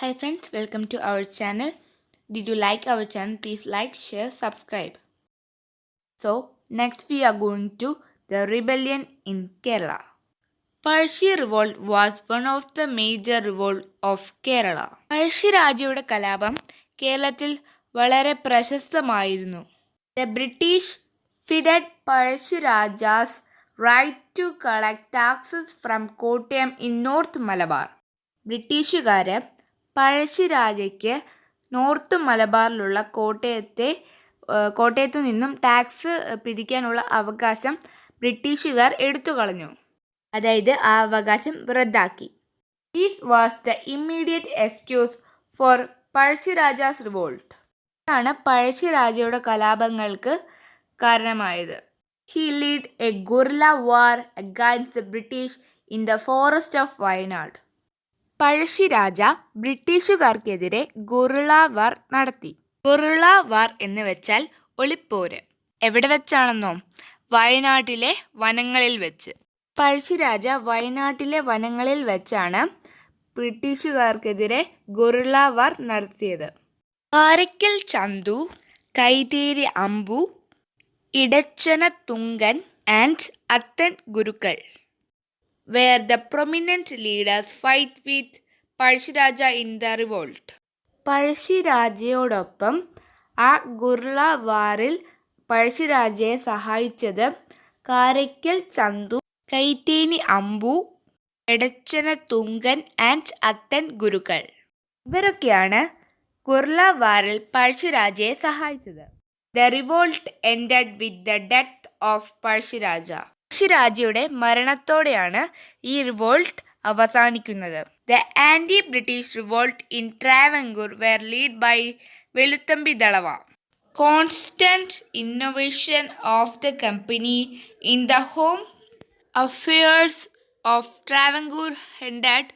Hi friends, welcome to our channel. Did you like our channel? Please like, share, subscribe. So next we are going to the rebellion in Kerala. Parshi revolt was one of the major revolt of Kerala. Pazhassi രാജയുടെ കലാപം കേരളത്തിൽ വളരെ പ്രശസ്തമായിരുന്നു. The British fided Pazhassi Raja's right to collect taxes from Kottayam in North Malabar. ബ്രിട്ടീഷുകാര് പഴശ്ശിരാജയ്ക്ക് north മലബാറിലുള്ള കോട്ടയത്തു നിന്നും tax പിരിക്കാനുള്ള അവകാശം ബ്രിട്ടീഷുകാർ എടുത്തു കളഞ്ഞു. അതായത് ആ അവകാശം റദ്ദാക്കി. This was the immediate excuse for Pazhassi Raja's revolt. ഇതാണ് പഴശ്ശിരാജയുടെ കലാപങ്ങൾക്ക് കാരണമായത്. He lead a guerrilla war against the British in the forest of Wayanad. Pazhassi Raja ബ്രിട്ടീഷുകാർക്കെതിരെ ഗൊറില്ല വാർ നടത്തി. ഗൊറില്ല വാർ എന്ന് വെച്ചാൽ ഒളിപ്പോര്. എവിടെ വെച്ചാണെന്നോ? വയനാട്ടിലെ വനങ്ങളിൽ വെച്ച്. പഴശ്ശിരാജ വയനാട്ടിലെ വനങ്ങളിൽ വെച്ചാണ് ബ്രിട്ടീഷുകാർക്കെതിരെ ഗൊറില്ല വാർ നടത്തിയത്. Karakkal Chandu, Kaitheri Ambu, Edachena Thunkan and Athan Gurukkal were the prominent leaders fight with Pazhassiraja in the revolt. പഴശ്ശിരാജയോടൊപ്പം ആ ഗൊറില്ല വാറിൽ പഴശ്ശിരാജയെ സഹായിച്ചത് കാരയ്ക്കൽ ചന്തു, കൈതേനി അമ്പു, എടച്ചന തുങ്കൻ ആൻഡ് അത്തൻ ഗുരുക്കൾ. ഇവരൊക്കെയാണ് ഗൊറില്ല വാറിൽ പഴശ്ശിരാജയെ സഹായിച്ചത്. The revolt ended with the death of Pazhassiraja. പഴശ്ശിരാജയുടെ മരണത്തോടെയാണ് ഈ റിവോൾട്ട് അവസാനിക്കുന്നത്. The anti British revolt in Travancore were lead by Veluthampi Dalava. Constant innovation of the company in the home affairs of Travancore hindered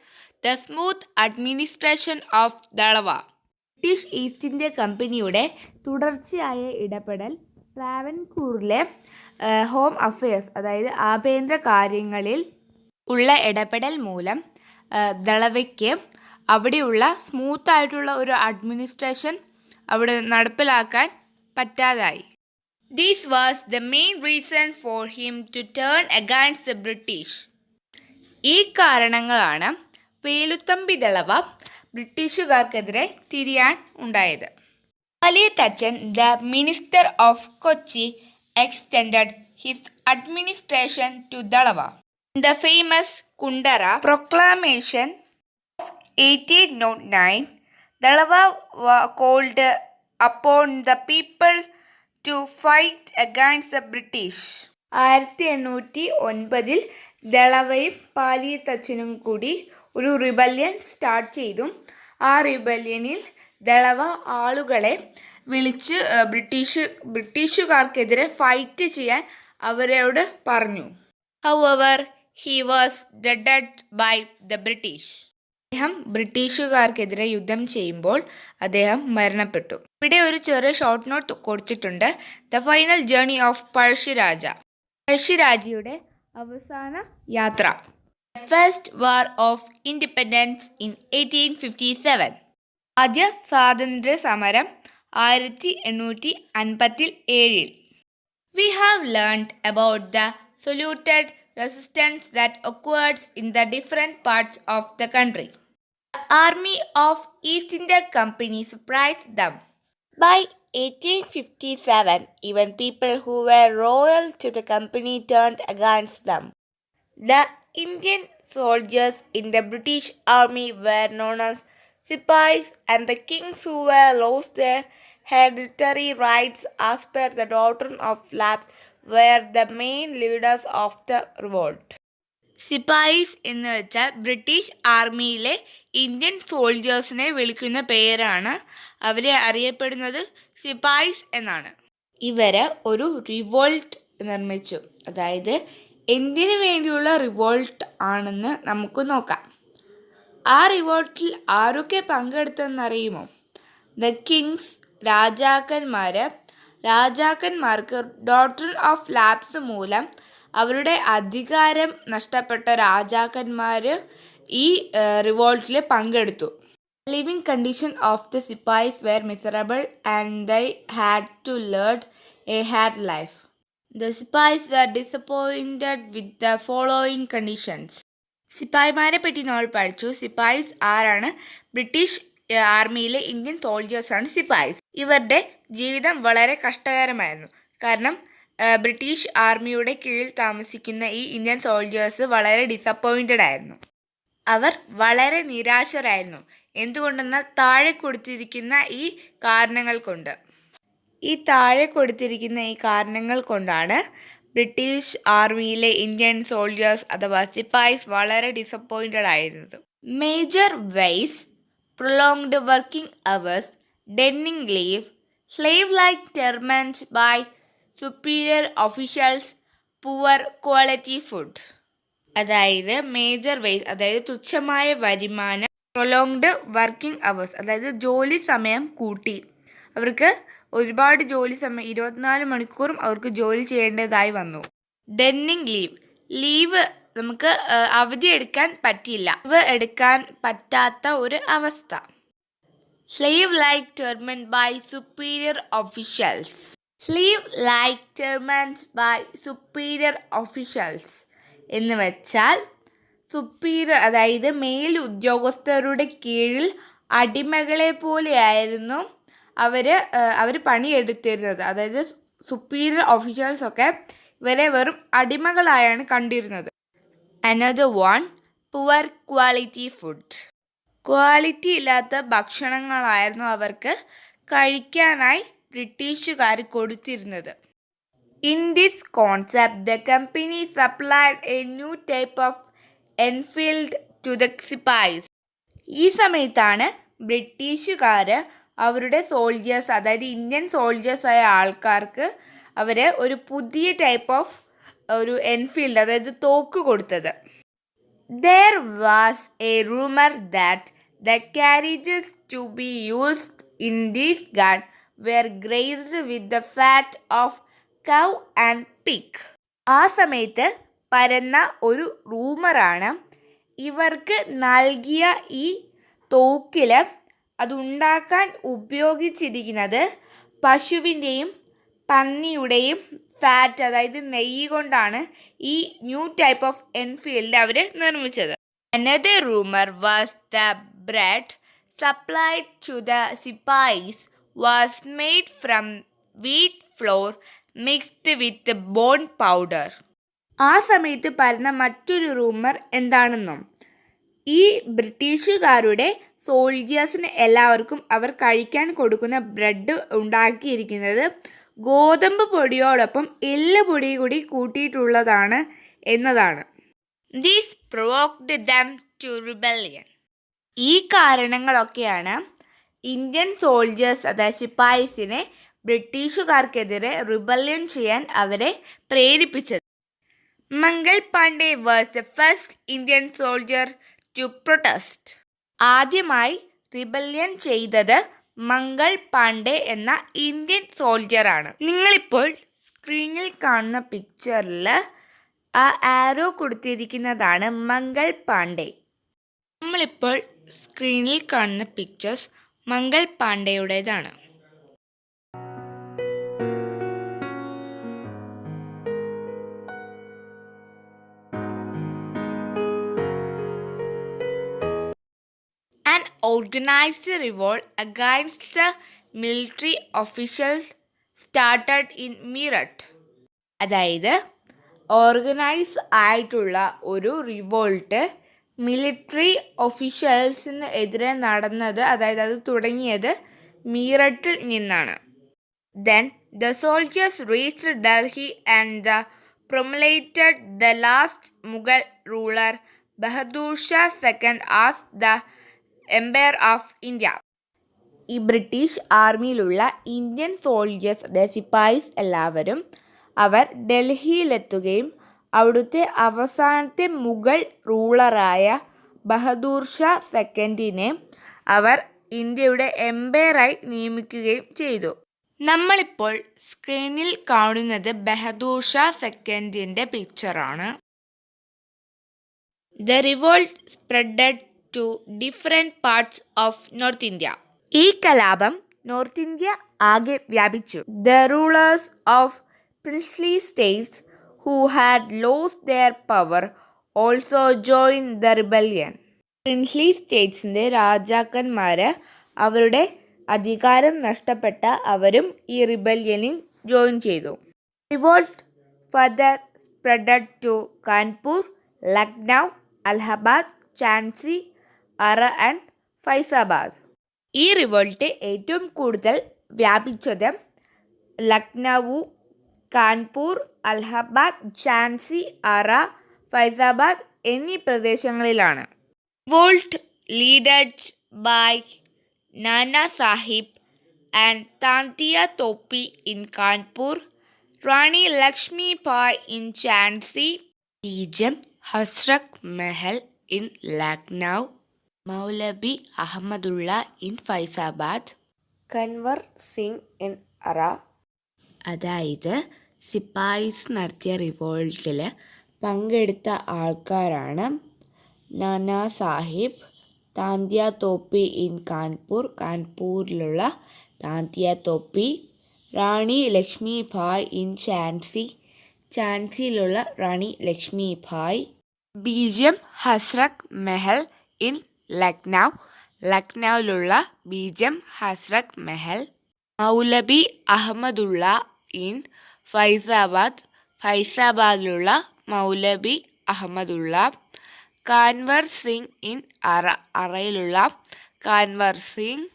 the smooth administration of Dalava. British East India കമ്പനിയുടെ തുടർച്ചയായ ഇടപെടൽ ട്രാവൻകൂറിലെ home affairs, അതായത് ആഭ്യന്തര കാര്യങ്ങളിൽ ഉള്ള ഇടപെടൽ മൂലം ദളവയ്ക്ക് അവിടെയുള്ള സ്മൂത്തായിട്ടുള്ള ഒരു അഡ്മിനിസ്ട്രേഷൻ അവിടെ നടപ്പിലാക്കാൻ പറ്റാതായി. This was the main reason for him to turn against the British. ഈ കാരണങ്ങളാണ് വേലുത്തമ്പി ദളവ ബ്രിട്ടീഷുകാർക്കെതിരെ തിരിയാൻ ഉണ്ടായത്. Valiya Thachan, the minister of Kochi, extended his administration to Dalawa. In the famous Kundara proclamation of 1809, Dalawa called upon the people to fight against the British. 1809 ദളവയും പാലിയത്തച്ഛനും കൂടി ഒരു rebellion start ചെയ്തു. ആ റിബല്യനിൽ ദളവ ആളുകളെ വിളിച്ച് ബ്രിട്ടീഷുകാർക്കെതിരെ ഫൈറ്റ് ചെയ്യാൻ അവരോട് പറഞ്ഞു. However, he was dead by the British. അദ്ദേഹം ബ്രിട്ടീഷുകാർക്കെതിരെ യുദ്ധം ചെയ്യുമ്പോൾ അദ്ദേഹം മരണപ്പെട്ടു. ഇവിടെ ഒരു ചെറിയ ഷോർട്ട് നോട്ട് കൊടുത്തിട്ടുണ്ട്. The final journey of Pazhassiraja. പഴശ്ശിരാജയുടെ അവസാന യാത്ര. First war of independence in 1857. ആദ്യ സ്വാതന്ത്ര്യ സമരം 1857. We have learned about the solitude resistance that occurs in the different parts of the country. The army of East India Company surprised them. By 1857, even people who were loyal to the company turned against them. The Indian soldiers in the British army were known as Sipais, and the kings who were lost their hereditary rights as per the doctrine of lapse were the main leaders of the revolt. സിപ്പായിസ് എന്ന് വെച്ചാൽ British ആർമിയിലെ Indian സോൾജേഴ്സിനെ വിളിക്കുന്ന പേരാണ്. അവരെ അറിയപ്പെടുന്നത് സിപ്പായിസ് എന്നാണ്. ഇവര് ഒരു റിവോൾട്ട് നിർമ്മിച്ചു. അതായത് എന്തിനു വേണ്ടിയുള്ള റിവോൾട്ട് ആണെന്ന് നമുക്ക് നോക്കാം. ആ റിവോൾട്ടിൽ ആരൊക്കെ പങ്കെടുത്തെന്നറിയുമോ? ദ കിങ്സ്, രാജാക്കന്മാർക്ക് ഡോക്ട്രിൻ ഓഫ് ലാപ്സ് മൂലം അവരുടെ അധികാരം നഷ്ടപ്പെട്ട രാജാക്കന്മാർ ഈ റിവോൾട്ടിൽ പങ്കെടുത്തു. Living conditions of the Sipais were miserable and they had to lead a hard life. The Sipais were disappointed with the following conditions. സിപ്പായിമാരെ പറ്റി നമ്മൾ പഠിച്ചു. സിപ്പായിസ് ആരാണ്? ബ്രിട്ടീഷ് ആർമിയിലെ ഇന്ത്യൻ സോൾജേഴ്സാണ് സിപ്പായിസ്. ഇവരുടെ ജീവിതം വളരെ കഷ്ടകരമായിരുന്നു. കാരണം ബ്രിട്ടീഷ് ആർമിയുടെ കീഴിൽ താമസിക്കുന്ന ഈ ഇന്ത്യൻ സോൾജേഴ്സ് വളരെ ഡിസപ്പോയിൻറ്റഡ് ആയിരുന്നു. അവർ വളരെ നിരാശരായിരുന്നു. എന്തുകൊണ്ടെന്നാൽ താഴെ കൊടുത്തിരിക്കുന്ന ഈ കാരണങ്ങൾ കൊണ്ടാണ് ബ്രിട്ടീഷ് ആർമിയിലെ ഇന്ത്യൻ സോൾജേഴ്സ് അഥവാ സിപ്പായിസ് വളരെ ഡിസപ്പോയിൻറ്റഡ് ആയിരുന്നത്. Meagre wages, prolonged working hours, denying leave, slave like treatment by superior officials, poor quality food. അതായത് മേജർ വെയ്സ്, അതായത് തുച്ഛമായ വരുമാനം, പ്രൊലോങ്ഡ് വർക്കിംഗ് അവേഴ്സ്, അതായത് ജോലി സമയം കൂട്ടി, അവർക്ക് ഒരുപാട് ജോലി സമയം 24 മണിക്കൂറും അവർക്ക് ജോലി ചെയ്യേണ്ടതായി വന്നു. ഡെന്നിങ് ലീവ് നമുക്ക് അവധി എടുക്കാൻ പറ്റില്ല, ലീവ് എടുക്കാൻ പറ്റാത്ത ഒരു അവസ്ഥ. Slave like treatment by superior officials എന്ന് വെച്ചാൽ സുപ്പീരിയർ, അതായത് മേൽ ഉദ്യോഗസ്ഥരുടെ കീഴിൽ അടിമകളെ പോലെയായിരുന്നു അവർ പണിയെടുത്തിരുന്നത്. അതായത് സുപ്പീരിയർ ഓഫീഷ്യൽസൊക്കെ ഇവരെ വെറും അടിമകളായാണ് കണ്ടിരുന്നത്. Another one, poor quality food. Quality ഇല്ലാത്ത ഭക്ഷണങ്ങളായിരുന്നു അവർക്ക് കഴിക്കാനായി ബ്രിട്ടീഷുകാർ കൊടുത്തിരുന്നത്. In this concept the company supplied a new type of Enfield to the sepoys. ഈ സമയത്താണ് ബ്രിട്ടീഷുകാർ അവരുടെ സോൾജേഴ്സ്, അതായത് ഇന്ത്യൻ സോൾജേഴ്സായ ആൾക്കാർക്ക് അവർ ഒരു പുതിയ ടൈപ്പ് ഓഫ് ഒരു എൻഫീൽഡ്, അതായത് തോക്ക് കൊടുത്തത്. There was a rumor that the carriages to be used in this gun were graced with the fat of cow and pig. ആ സമയത്ത് പരന്ന ഒരു റൂമറാണ് ഇവർക്ക് നൽകിയ ഈ തോക്കിൽ അതുണ്ടാക്കാൻ ഉപയോഗിച്ചിരിക്കുന്നത് പശുവിൻ്റെയും പന്നിയുടെയും ഫാറ്റ്, അതായത് നെയ്യ് കൊണ്ടാണ് ഈ ന്യൂ ടൈപ്പ് ഓഫ് എൻഫീൽഡ് അവർ നിർമ്മിച്ചത്. Another rumor was the bread supplied to the Sipais was made from wheat flour mixed with bone powder. ആ സമയത്ത് പരന്ന മറ്റൊരു റൂമർ എന്താണെന്നോ, ഈ ബ്രിട്ടീഷുകാരുടെ സോൾജേഴ്സിന് എല്ലാവർക്കും അവർ കഴിക്കാൻ കൊടുക്കുന്ന ബ്രെഡ് ഉണ്ടാക്കിയിരിക്കുന്നത് ഗോതമ്പ് പൊടിയോടൊപ്പം എള്ള് പൊടി കൂടി കൂട്ടിയിട്ടുള്ളതാണ് എന്നതാണ്. This provoked them to rebellion. ഈ കാരണങ്ങളൊക്കെയാണ് ഇന്ത്യൻ സോൾജേഴ്സ്, അതായത് സിപ്പായിസിനെ ബ്രിട്ടീഷുകാർക്കെതിരെ റിബല്യൻ ചെയ്യാൻ അവരെ പ്രേരിപ്പിച്ചത്. Mangal Pandey was the first Indian soldier to protest. ആദ്യമായി റിബല്യൻ ചെയ്തത് മംഗൾ പാണ്ഡെ എന്ന ഇന്ത്യൻ സോൾജറാണ്. നിങ്ങളിപ്പോൾ സ്ക്രീനിൽ കാണുന്ന പിക്ചറിൽ ആ ആരോ കൊടുത്തിരിക്കുന്നതാണ് മംഗൾ പാണ്ഡെ. നമ്മളിപ്പോൾ സ്ക്രീനിൽ കാണുന്ന പിക്ചേഴ്സ് മംഗൾ പാണ്ഡെയുടേതാണ്. An organized revolt against the military officials started in Meerut. അതായത് ഓർഗനൈസ് ആയിട്ടുള്ള ഒരു റിവോൾട്ട് മിലിറ്ററി ഒഫീഷ്യൽസിന് എതിരെ നടന്നത്, അതായത് അത് തുടങ്ങിയത് മീററ്റിൽ നിന്നാണ്. Then the soldiers reached Delhi and promulgated the last Mughal ruler Bahadur Shah II as the Emperor of India. ഈ ബ്രിട്ടീഷ് ആർമിയിലുള്ള ഇന്ത്യൻ സോൾജേഴ്സ്, അതായത് സിപ്പായിസ് എല്ലാവരും അവർ ഡൽഹിയിലെത്തുകയും അവിടുത്തെ അവസാനത്തെ മുഗൾ റൂളറായ ബഹദൂർ ഷാ സെക്കൻഡിനെ അവർ ഇന്ത്യയുടെ എംപയറായി നിയമിക്കുകയും ചെയ്തു. നമ്മളിപ്പോൾ സ്ക്രീനിൽ കാണുന്നത് Bahadur Shah സെക്കൻഡിൻ്റെ പിക്ചറാണ്. The revolt spread to different parts of North India. ഈ കലാപം നോർത്ത് ഇന്ത്യ ആകെ വ്യാപിച്ചു. The rulers of princely states who had lost their power also joined the rebellion. Princely സ്റ്റേറ്റ്സിൻ്റെ രാജാക്കന്മാര് അവരുടെ അധികാരം നഷ്ടപ്പെട്ട അവരും ഈ റിബല്യനിൽ ജോയിൻ ചെയ്തു. Revolt further spreaded to Kanpur, Lucknow, Allahabad, Jhansi, Arrah and Faizabad. ഈ റിവോൾട്ട് ഏറ്റവും കൂടുതൽ വ്യാപിച്ചത് ലക്നൗ, കാൺപൂർ, അലഹബാദ്, ഝാൻസി, അറ, ഫൈസാബാദ് എന്നീ പ്രദേശങ്ങളിലാണ്. Revolt led by Nana Sahib and Tantia Tope in Kanpur, Rani Lakshmi Bai in Jhansi, Begum Hazrat Mahal in Lucknow, Maulvi Ahmadullah in Faizabad, Kunwar Singh in Arrah. അതായത് സിപ്പായിസ് നടത്തിയ റിവോൾട്ടിൽ പങ്കെടുത്ത ആൾക്കാരാണ് നാനാ സാഹിബ്, താന്തിയ തോപ്പി ഇൻ കാൺപൂർ, കാൺപൂരിലുള്ള താന്തിയ തോപ്പി, റാണി ലക്ഷ്മി ഭായ് ഇൻ ഝാൻസി, ഝാൻസിയിലുള്ള റാണി ലക്ഷ്മി ഭായ്, ബീജം ഹസ്രത് മെഹൽ ഇൻ ലക്നൗ, ലക്നൗവിലുള്ള ബീജം ഹസ്രത് മെഹൽ, മൗലവി അഹമ്മദുള്ള ഇൻ ഫൈസാബാദ്, ഫൈസാബാദിലുള്ള മൗലവി അഹമ്മദുള്ള, കാൻവർ സിംഗ് ഇൻ അറ, അറയിലുള്ള കാൻവർ സിംഗ്.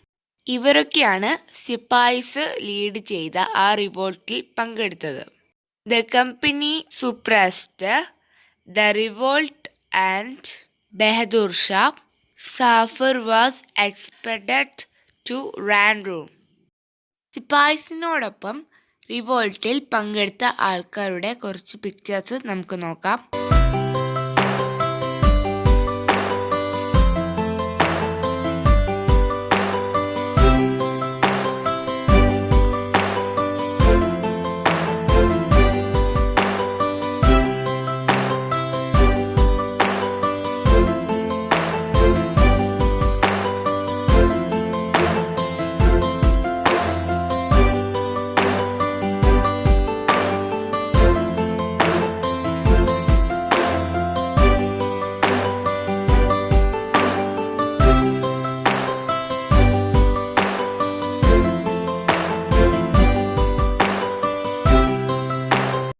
ഇവരൊക്കെയാണ് സിപ്പായിസ് ലീഡ് ചെയ്ത ആ റിവോൾട്ടിൽ പങ്കെടുത്തത്. The company suppressed the revolt and Bahadur Shah Zafar was expected to Rangoon. സിപ്പായിസിനോടൊപ്പം റിവോൾട്ടിൽ പങ്കെടുത്ത ആൾക്കാരുടെ കുറച്ച് പിക്ചേഴ്സ് നമുക്ക് നോക്കാം.